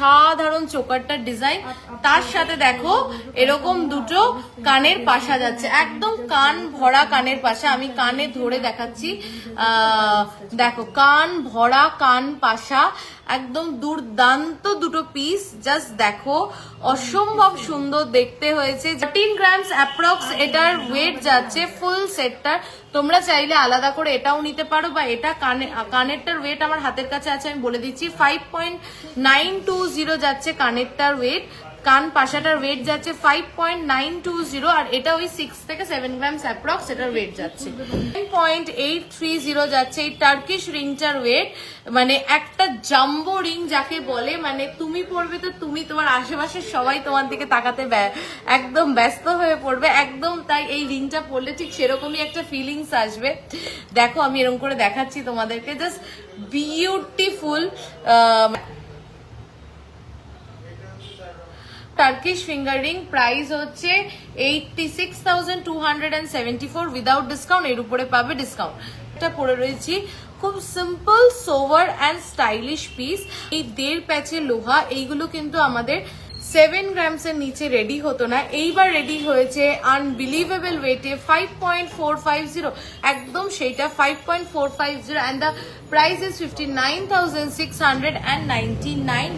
অসাধারণ চোকারটার ডিজাইন, তার সাথে দেখো এরকম দুটো কানের পাশা যাচ্ছে, একদম কান ভরা কানের পাশা। আমি কানে ধরে দেখাচ্ছি, দেখো কান ভরা কান পাশা, একদম দুর্দান্ত দুটো পিস। জাস্ট দেখো অসম্ভব সুন্দর দেখতে হয়েছে। 13 গ্রামস অ্যাপ্রক্স এটার ওয়েট যাচ্ছে ফুল সেটটার। তোমরা চাইলে আলাদা করে এটাও নিতে পারো, বা এটা কানেরটার ওয়েট আমার হাতের কাছে আছে, আমি বলে দিচ্ছি 5.920 যাচ্ছে কানেরটার ওয়েট। কান পাশাটার ওয়েট যাচ্ছে 5.920, আর এটা ওই 6 থেকে 7 গ্রামস অ্যাপ্রক্স এটার ওয়েট যাচ্ছে। 10.830 যাচ্ছে এই টার্কিশ রিংটার ওয়েট। মানে একটা জাম্বো রিং যাকে বলে, মানে তুমি পড়বে তো তুমি, তোমার আশেপাশের সবাই তোমার দিকে তাকাতে একদম ব্যস্ত হয়ে পড়বে, একদম তাই এই রিংটা পড়লে ঠিক সেরকমই একটা ফিলিংস আসবে। দেখো আমি এরকম করে দেখাচ্ছি তোমাদেরকে, just beautiful Turkish finger ring. Price হচ্ছে 86,274 উইদাউট ডিসকাউন্ট। এর উপরে পাবে ডিসকাউন্ট। এটা পরে রয়েছি খুব simple sober and stylish piece. এই 1.5 প্যাচের লোহা, এইগুলো কিন্তু আমাদের 7 গ্রামস এর নিচে রেডি হতো না, এইবার রেডি হয়েছে আনবিলিভেবল ওয়েটে 5.450, একদম সেইটা 5.450, and the price is 59,699।